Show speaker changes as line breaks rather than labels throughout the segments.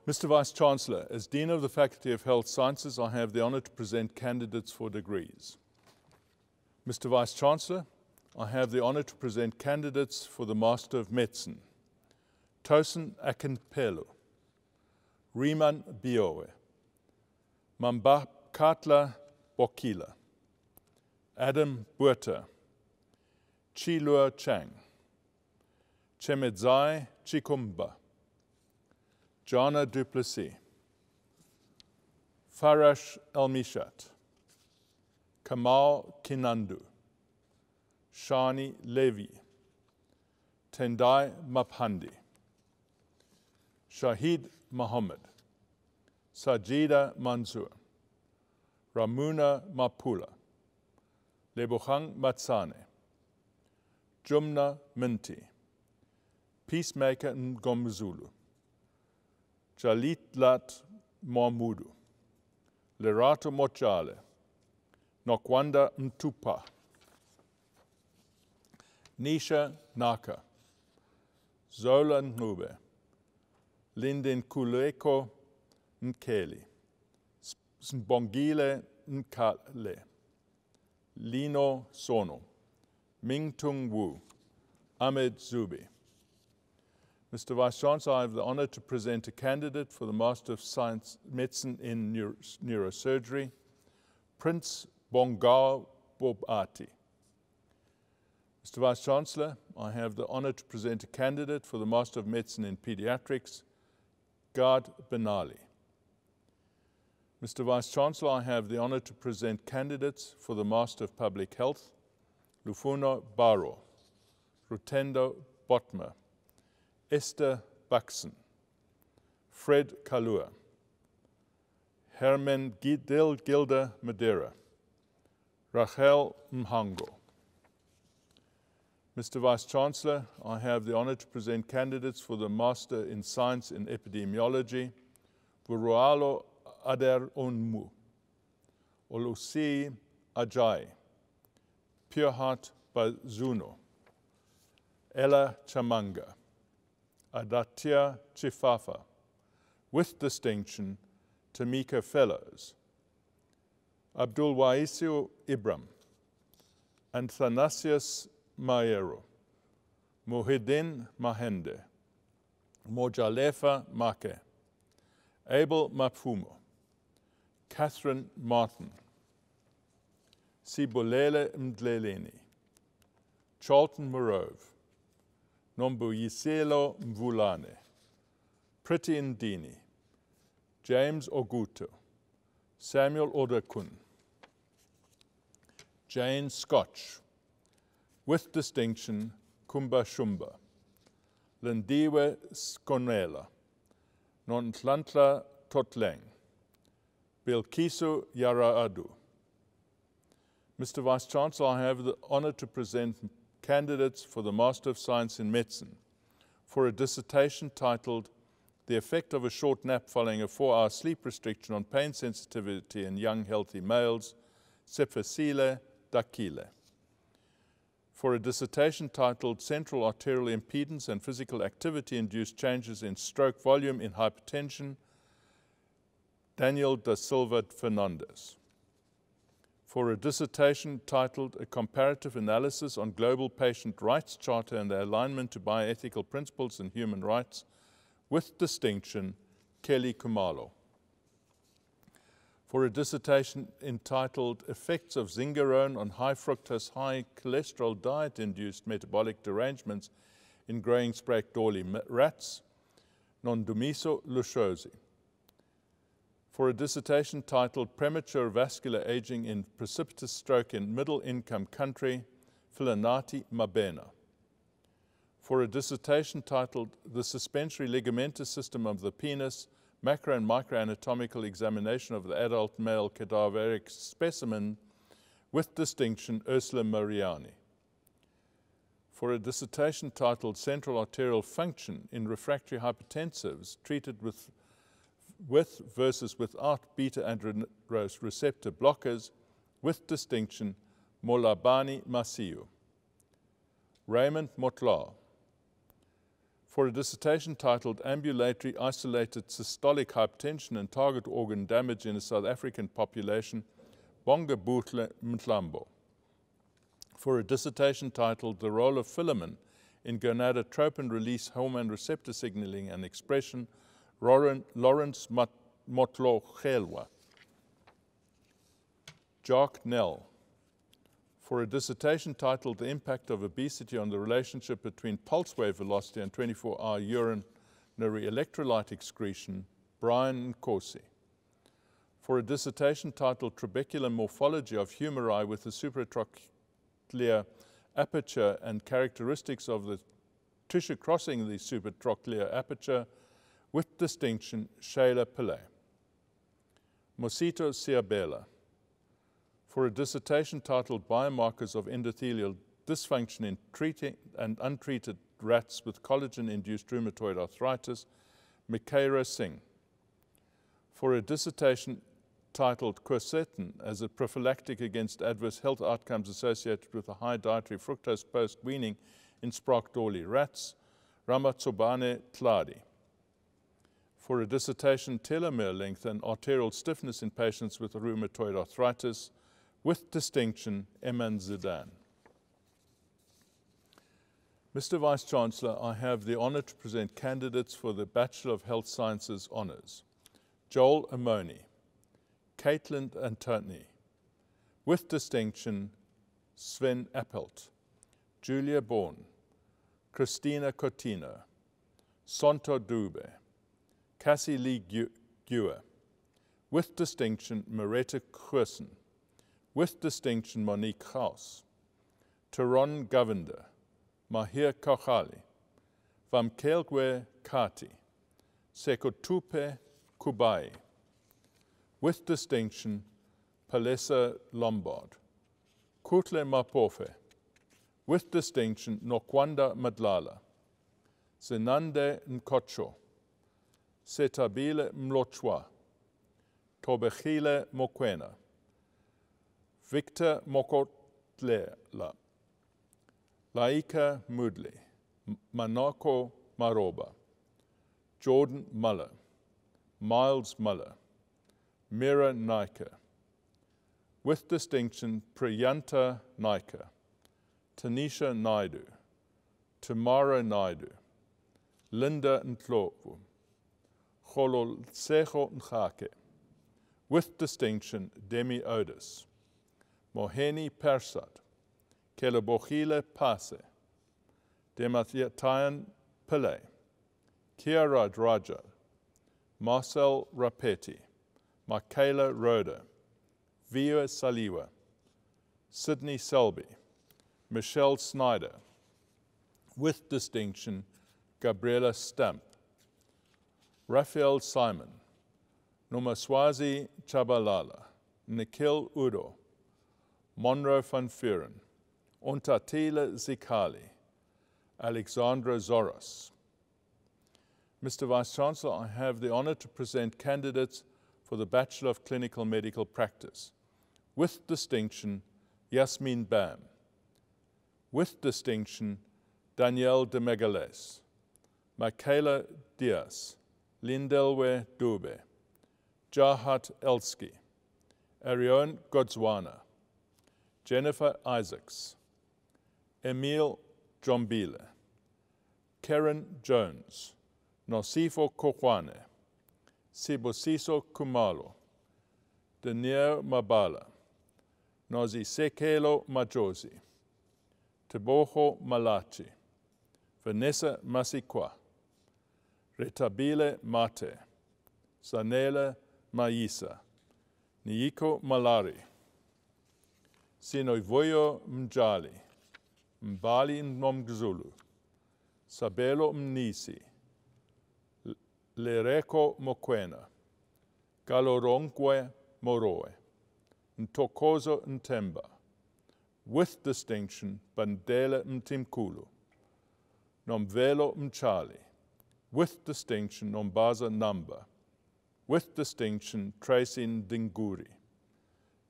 Mr. Vice-Chancellor, as Dean of the Faculty of Health Sciences, I have the honor to present candidates for degrees. Mr. Vice-Chancellor, I have the honor to present candidates for the Master of Medicine. Tosin Akinpelo, Riemann Biowe, Mambakatla Bokila, Adam Buerta, Chilua Chang, Chemedzai Chikumba, Jana Duplessis, Farash Elmishat, Kamal Kinandu, Shani Levi, Tendai Maphandi, Shahid Muhammad, Sajida Mansour, Ramuna Mapula, Lebohang Matsane, Jumna Minti, Peacemaker Ngomzulu, Jalitlat Momudu, Lerato Mochale, Nokwanda Mtupa, Nisha Naka, Zola Nube, Linden Kuleko Nkeli, Mbongile Nkale, Lino Sono, Mingtung Wu, Ahmed Zubi. Mr. Vice-Chancellor, I have the honor to present a candidate for the Master of Science Medicine in Neurosurgery, Prince Bongao Bobati. Mr. Vice-Chancellor, I have the honor to present a candidate for the Master of Medicine in Pediatrics, Gard Benali. Mr. Vice-Chancellor, I have the honor to present candidates for the Master of Public Health, Lufuno Baro, Rutendo Botma, Esther Buxton, Fred Kalua, Herman Gilda Madeira, Rachel Mhango. Mr. Vice-Chancellor, I have the honor to present candidates for the Master in Science in Epidemiology, Vurualo Ader Onmu, Olusi Ajay, Pureheart Bazuno, Ella Chamanga, Adatia Chifafa, with distinction, Tamika Fellows, Abdul Waisio Ibram, Athanasius Maero, Muhyiddin Mahende, Mojalefa Make, Abel Mapfumo, Catherine Martin, Sibulele Mdleleni, Charlton Morove, Nombuyiselo Mvulane, Priti Ndini, James Oguto, Samuel Odakun, Jane Scotch, with distinction, Kumba Shumba, Lindiwe Skonela, Nontlantla Totleng, Bilkisu Yaraadu. Mr. Vice-Chancellor, I have the honor to present candidates for the Master of Science in Medicine for a dissertation titled The Effect of a Short Nap Following a 4-Hour Sleep Restriction on Pain Sensitivity in Young Healthy Males, Sephisile Dakile. For a dissertation titled Central Arterial Impedance and Physical Activity-Induced Changes in Stroke Volume in Hypertension, Daniel da Silva Fernandez. For a dissertation titled A Comparative Analysis on Global Patient Rights Charter and Their Alignment to Bioethical Principles and Human Rights, with distinction, Kelly Kumalo. For a dissertation entitled Effects of Zingarone on High Fructose High Cholesterol Diet-Induced Metabolic Derangements in Growing Sprague-Dawley Rats, Nondumiso Lushosi. For a dissertation titled Premature Vascular Aging in Precipitous Stroke in Middle-Income Country, Filinati Mabena. For a dissertation titled The Suspensory Ligamentous System of the Penis, Macro and Microanatomical Examination of the Adult Male Cadaveric Specimen, with distinction, Ursula Mariani. For a dissertation titled Central Arterial Function in Refractory Hypertensives Treated with versus without beta-androgen receptor blockers, with distinction, Molabani Masiu. Raymond Motlar, for a dissertation titled Ambulatory Isolated Systolic Hypertension and Target Organ Damage in a South African Population, Bonga Butle Mtlambo. For a dissertation titled The Role of Filamin in Gonadotropin Release Hormone Receptor Signaling and Expression, Lawrence Motlo Chelwa. Jock Nell, for a dissertation titled The Impact of Obesity on the Relationship Between Pulse Wave Velocity and 24-hour urinary electrolyte excretion, Brian Nkosi. For a dissertation titled Trabecular Morphology of Humeri with the Supratrochlear Aperture and Characteristics of the Tissue Crossing the Supratrochlear Aperture, with distinction, Shayla Pillay. Mosito Siabela, for a dissertation titled Biomarkers of Endothelial Dysfunction in Treating and Untreated Rats with Collagen-Induced Rheumatoid Arthritis, Mikaira Singh. For a dissertation titled Quercetin as a prophylactic against adverse health outcomes associated with a high dietary fructose post-weaning in Sprague-Dawley rats, Ramatsobane Tladi. For a dissertation, telomere length and arterial stiffness in patients with rheumatoid arthritis, with distinction, Eman Zidane. Mr. Vice-Chancellor, I have the honor to present candidates for the Bachelor of Health Sciences Honours. Joel Amoni, Caitlin Antoni, with distinction, Sven Appelt, Julia Bourne, Christina Cotino, Sonto Dube, Cassie Lee Gewer, with distinction, Maretta Kruisen, with distinction, Monique Gauss, Teron Govender, Mahir Kauchali, Vamkelgwe Kati, Sekotupe Kubai, with distinction, Palesa Lombard, Kutle Mapofe, with distinction, Nokwanda Madlala, Zenande Nkocho, Setabile Mlochwa, Tobechile Mokwena, Victor Mokotlela, Laika Mudley, Manako Maroba, Jordan Muller, Miles Muller, Mira Naika, with distinction, Priyanta Naika, Tanisha Naidu, Tamara Naidu, Linda Ntlovu, Chololsejo Nhake, with distinction, Demi Otis, Moheni Persad, Kelebochile Pase, Demathiatayan Pillay, Kiara Draja, Marcel Rapetti, Michaela Roda, Vio Saliwa, Sydney Selby, Michelle Snyder, with distinction, Gabriela Stamp, Raphael Simon, Nomaswazi Chabalala, Nikhil Udo, Monroe van Vuren, Ontatila Zikali, Alexandra Zoros. Mr. Vice-Chancellor, I have the honor to present candidates for the Bachelor of Clinical Medical Practice. With distinction, Yasmin Bam. With distinction, Danielle de Megales, Michaela Diaz, Lindelwe Dube, Jahat Elsky, Arione Godzwana, Jennifer Isaacs, Emile Jombile, Karen Jones, Nosifo Kokwane, Sibosiso Kumalo, Daniel Mabala, Nozisekelo Majosi, Teboho Malachi, Vanessa Masikwa, Retabile Mate, Zanele Maisa, Niiko Malari, Sinoivoyo Mjali, Mbali Nomgzulu, Sabelo Mnisi, Lereko Mokwena, Galoronkwe Moroe, Ntokozo Ntemba, with distinction, Bandele Mtimkulu, Nomvelo Mchali, with distinction, Nombaza Namba, with distinction, Tracy Ndinguri,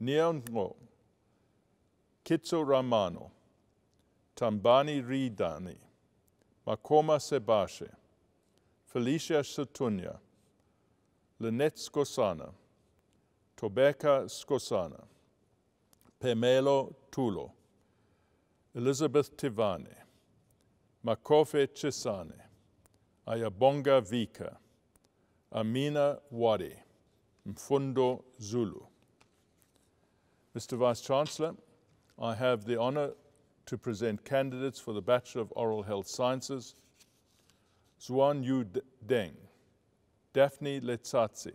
Neongo, Kitso Ramano, Tambani Ridani, Makoma Sebashe, Felicia Sotunya, Lynette Skosana, Tobeka Skosana, Pemelo Tulo, Elizabeth Tivane, Makofe Chisane, Ayabonga Vika, Amina Wadi, Mfundo Zulu. Mr. Vice-Chancellor, I have the honor to present candidates for the Bachelor of Oral Health Sciences, Zuan Yu Deng, Daphne Letsatsi,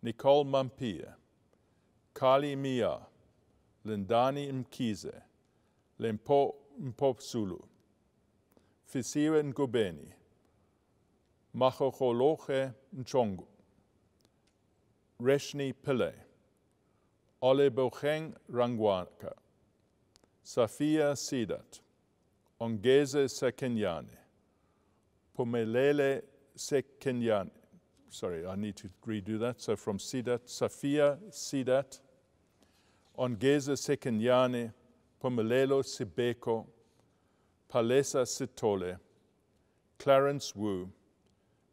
Nicole Mampia, Kali Mia, Lindani Mkize, Lempo Mpopsulu, Fisiwe Ngubeni, Machocholoche Nchongu, Reshni Pillay, Olebocheng Rangwaka, Safia Sidat, Ongeze Sekenyane, Pumelele Sekenyane. Sorry, I need to redo that. So from Sidat, Safia Sidat, Ongeze Sekenyane, Pumelelo Sibeko, Palesa Sitole, Clarence Wu,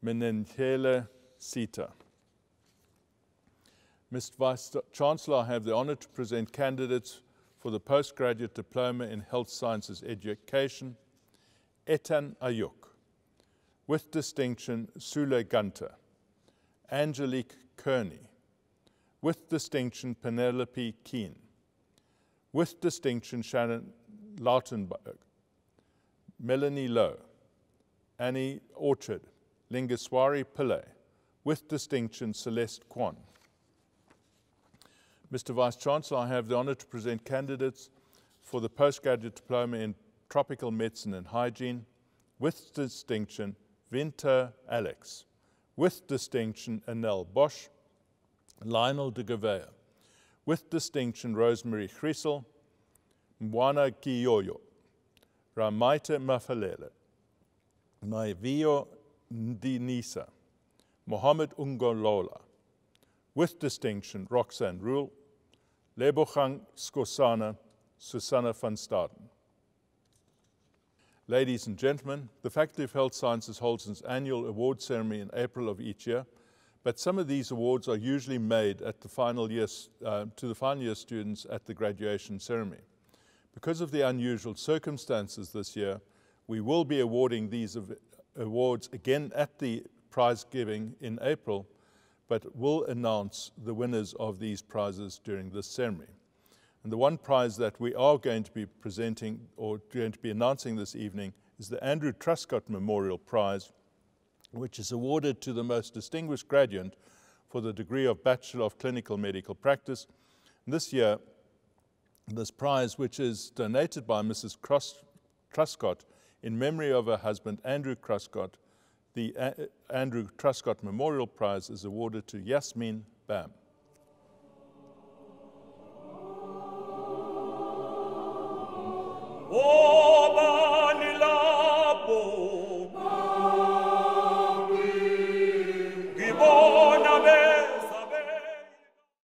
Menenhele Sita. Mr. Vice-Chancellor, I have the honor to present candidates for the postgraduate diploma in health sciences education, Etan Ayuk. With distinction, Sule Gunter, Angelique Kearney. With distinction, Penelope Keane. With distinction, Shannon Lautenberg, Melanie Lowe, Annie Orchard, Lingeswari Pillay. With distinction, Celeste Kwan. Mr. Vice-Chancellor, I have the honor to present candidates for the postgraduate diploma in tropical medicine and hygiene. With distinction, Winter Alex. With distinction, Anel Bosch, Lionel de Gavea. With distinction, Rosemary Chrysel, Mwana Kiyoyo, Ramaite Mafalele, Maivio Ndinisa, Mohammed Ungolola. With distinction, Roxanne Rule, Lebochang Skosana, Susanna van Staden. Ladies and gentlemen, the Faculty of Health Sciences holds its annual award ceremony in April of each year, but some of these awards are usually made at the final year, to the final year students at the graduation ceremony. Because of the unusual circumstances this year, we will be awarding these awards again at the prize giving in April, but will announce the winners of these prizes during this ceremony. And the one prize that we are going to be presenting or going to be announcing this evening is the Andrew Truscott Memorial Prize, which is awarded to the most distinguished graduate for the degree of Bachelor of Clinical Medical Practice. And this year, this prize, which is donated by Mrs. Truscott in memory of her husband, Andrew Truscott, the Andrew Truscott Memorial Prize is awarded to Yasmin Bam.
Oh!